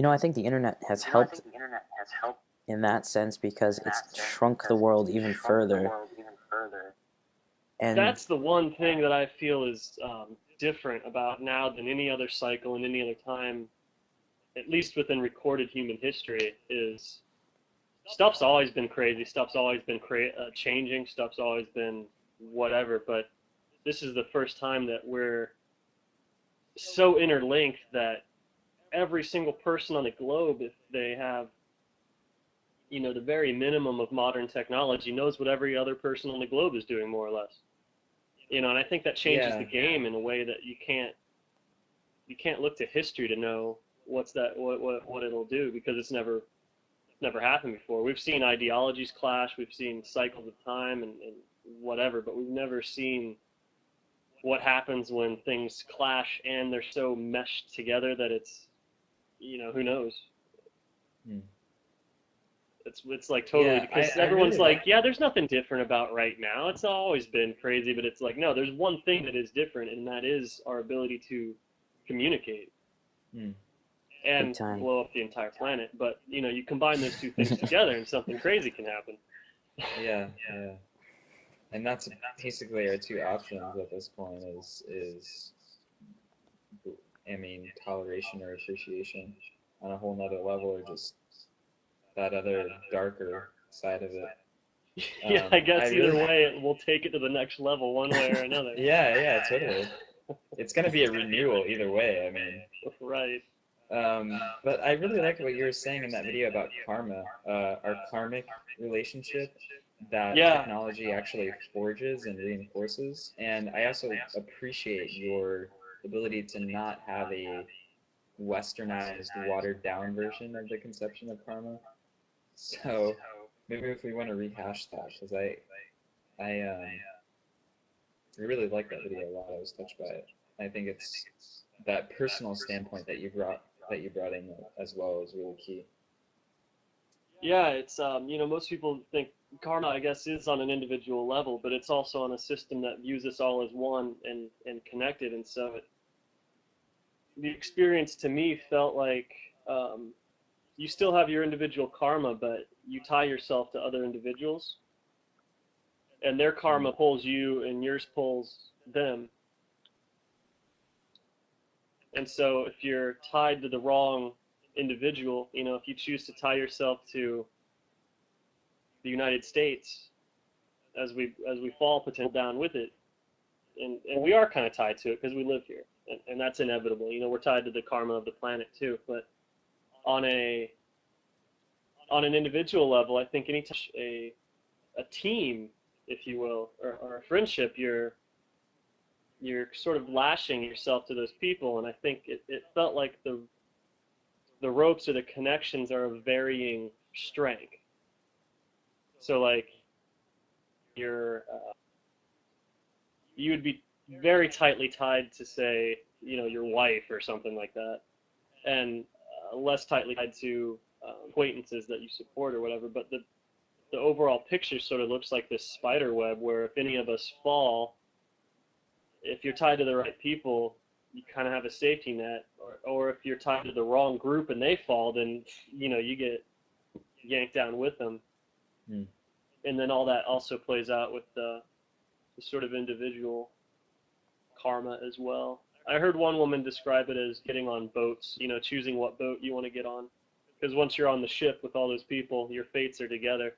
I think the internet has helped in that sense because it's shrunk the world even further. And That's the one thing that I feel is different about now than any other cycle and any other time, at least within recorded human history, is stuff's always been crazy. Stuff's always been changing. Stuff's always been whatever. But this is the first time that we're so interlinked that every single person on the globe, if they have, the very minimum of modern technology, knows what every other person on the globe is doing, more or less. And I think that changes the Yeah. game in a way that you can't look to history to know what it'll do, because it's never happened before. We've seen ideologies clash, we've seen cycles of time and whatever, but we've never seen what happens when things clash and they're so meshed together that it's, who knows? Hmm. It's like totally, Yeah, because I everyone's really like, like. yeah, there's nothing different about right now. It's always been crazy, but it's like, no, there's one thing that is different, and that is our ability to communicate Hmm. big and time. blow up the entire planet. But you combine those two things together, and something crazy can happen. Yeah, yeah. And that's basically our two options at this point is I mean, toleration or appreciation on a whole nother level, or just that other darker side of it. Yeah, I I guess either really, way, we'll take it to the next level, one way or another. yeah, yeah, totally. It's gonna be a renewal either way. I mean, Right. but I really liked what you were saying in that video about karma, our karmic relationship that Yeah. technology actually forges and reinforces. And I also appreciate your ability to not have a westernized, watered down version of the conception of karma. So maybe if we want to rehash that, because I really liked that video a lot. I was touched by it. I think it's that personal standpoint that you brought in as well is really key. Yeah, it's most people think karma, I guess, is on an individual level, but it's also on a system that views us all as one and connected. And so the experience to me felt like you still have your individual karma, but you tie yourself to other individuals, and their Mm. karma pulls you, and yours pulls them. And so if you're tied to the wrong individual, if you choose to tie yourself to the United States, as we fall potential down with it, and we are kind of tied to it because we live here, and that's inevitable. We're tied to the karma of the planet too. But on an individual level, I think any time a team, if you will, or a friendship, you're sort of lashing yourself to those people, and I think it felt like the ropes or the connections are of varying strength. So like you would be very tightly tied to, say, your wife or something like that, and less tightly tied to acquaintances that you support or whatever. But the overall picture sort of looks like this spider web where if any of us fall, if you're tied to the right people, you kind of have a safety net, or if you're tied to the wrong group and they fall, then you get yanked down with them. Mm. And then all that also plays out with the sort of individual karma as well. I heard one woman describe it as getting on boats, choosing what boat you want to get on. Because once you're on the ship with all those people, your fates are together,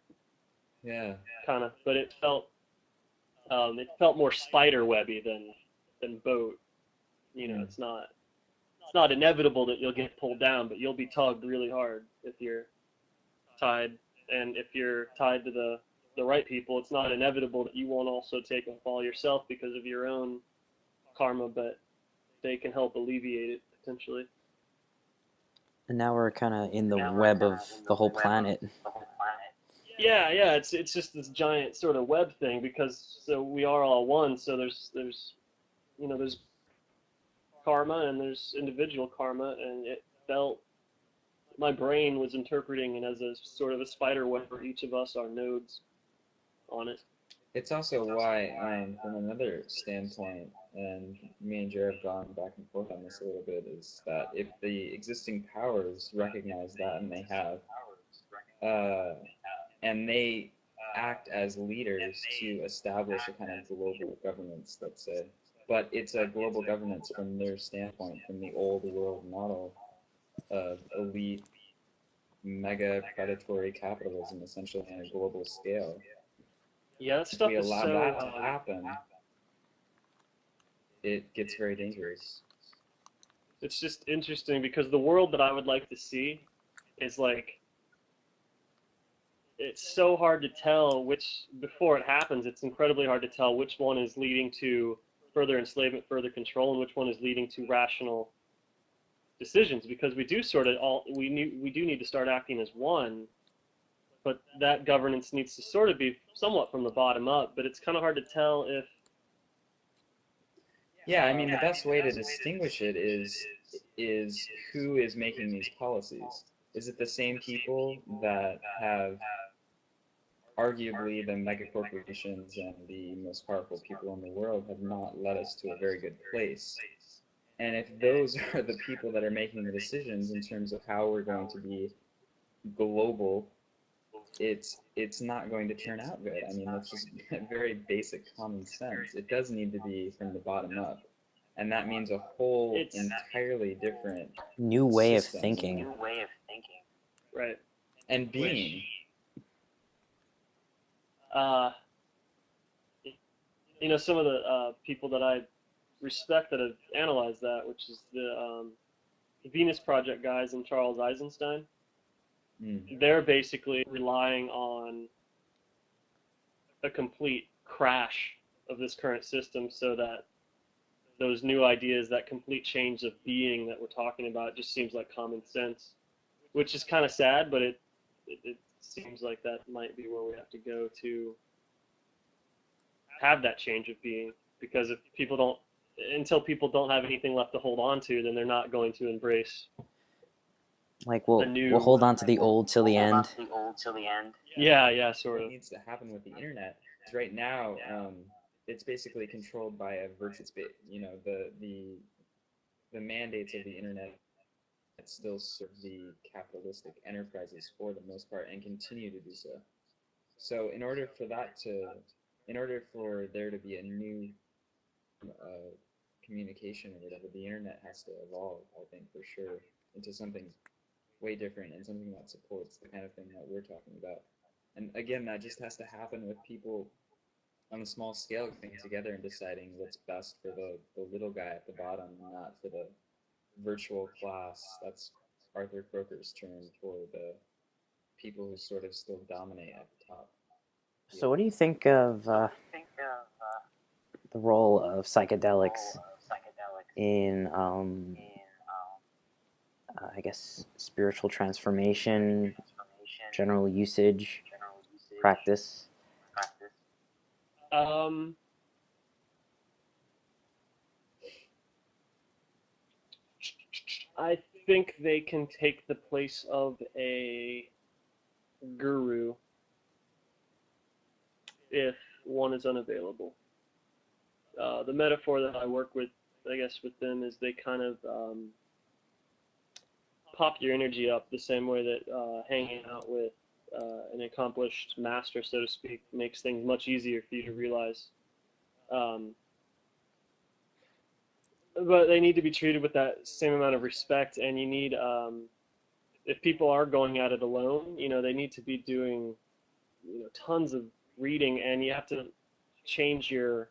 Yeah. kind of. But it felt more spider webby than boat. Mm. It's not inevitable that you'll get pulled down, but you'll be tugged really hard if you're tied. And if you're tied to the right people, it's not inevitable that you won't also take a fall yourself because of your own karma, but they can help alleviate it potentially. And now we're kind of in the web of the whole planet. Yeah, yeah, it's just this giant sort of web thing, because so we are all one. So there's karma and there's individual karma, and it felt, my brain was interpreting it as a sort of a spider web where each of us are nodes on it. It's also why, from another standpoint, and me and Jared have gone back and forth on this a little bit, is that if the existing powers recognize that, and they have, and they act as leaders to establish a kind of global governance, let's say, but it's a global governance from their standpoint, from the old world model of elite, mega predatory capitalism, essentially on a global scale. Yeah, that If stuff we is allow so. that to happen, it gets very dangerous. It's just interesting because the world that I would like to see is like, it's so hard to tell which, before it happens, it's incredibly hard to tell which one is leading to further enslavement, further control, and which one is leading to rational decisions, because we do sort of we do need to start acting as one, but that governance needs to sort of be somewhat from the bottom up, but it's kind of hard to tell if. Yeah, I mean, the best way to distinguish it is who is making these policies. Is it the same people that have arguably the mega corporations and the most powerful people in the world have not led us to a very good place? And if those are the people that are making the decisions in terms of how we're going to be global, it's not going to turn out good. I mean, that's just very basic common sense. It does need to be from the bottom up. And that means a whole entirely different new way of system. thinking. Right. And being. You know, some of the people that I respect that have analyzed that, which is the Venus Project guys and Charles Eisenstein. They're basically relying on a complete crash of this current system so that those new ideas, that complete change of being that we're talking about, just seems like common sense, which is kind of sad, but it seems like that might be where we have to go to have that change of being, because if people don't, until people don't have anything left to hold on to, then they're not going to embrace. Like we'll hold on to the old till the end. Yeah, sort of. What needs to happen with the internet is right now, it's basically controlled by a virtuous, you know, the mandates of the internet still serve the capitalistic enterprises for the most part and continue to do so. So in order for there to be a new communication or whatever, the internet has to evolve, I think, for sure, into something way different and something that supports the kind of thing that we're talking about. And again, that just has to happen with people on a small scale getting together and deciding what's best for the little guy at the bottom, not for the virtual class. That's Arthur Croker's term for the people who sort of still dominate at the top. So what do you think of the role of psychedelics in, I guess, spiritual transformation, general usage, practice? I think they can take the place of a guru if one is unavailable. The metaphor that I work with, I guess, with them is they kind of pop your energy up the same way that hanging out with an accomplished master, so to speak, makes things much easier for you to realize. But they need to be treated with that same amount of respect, and you need, if people are going at it alone, you know, they need to be doing, you know, tons of reading, and you have to change your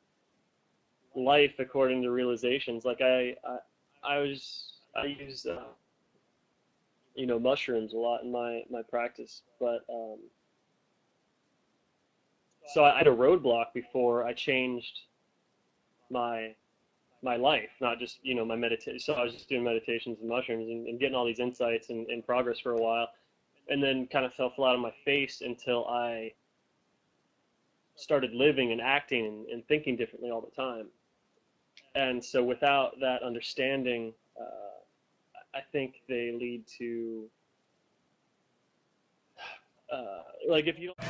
life according to realizations. Like I use you know, mushrooms a lot in my practice, but so I had a roadblock before I changed my life, not just, you know, my meditation. So I was just doing meditations and mushrooms and getting all these insights and progress for a while, and then kind of fell flat on my face until I started living and acting and thinking differently all the time. And so without that understanding, I think they lead to, like, if you don't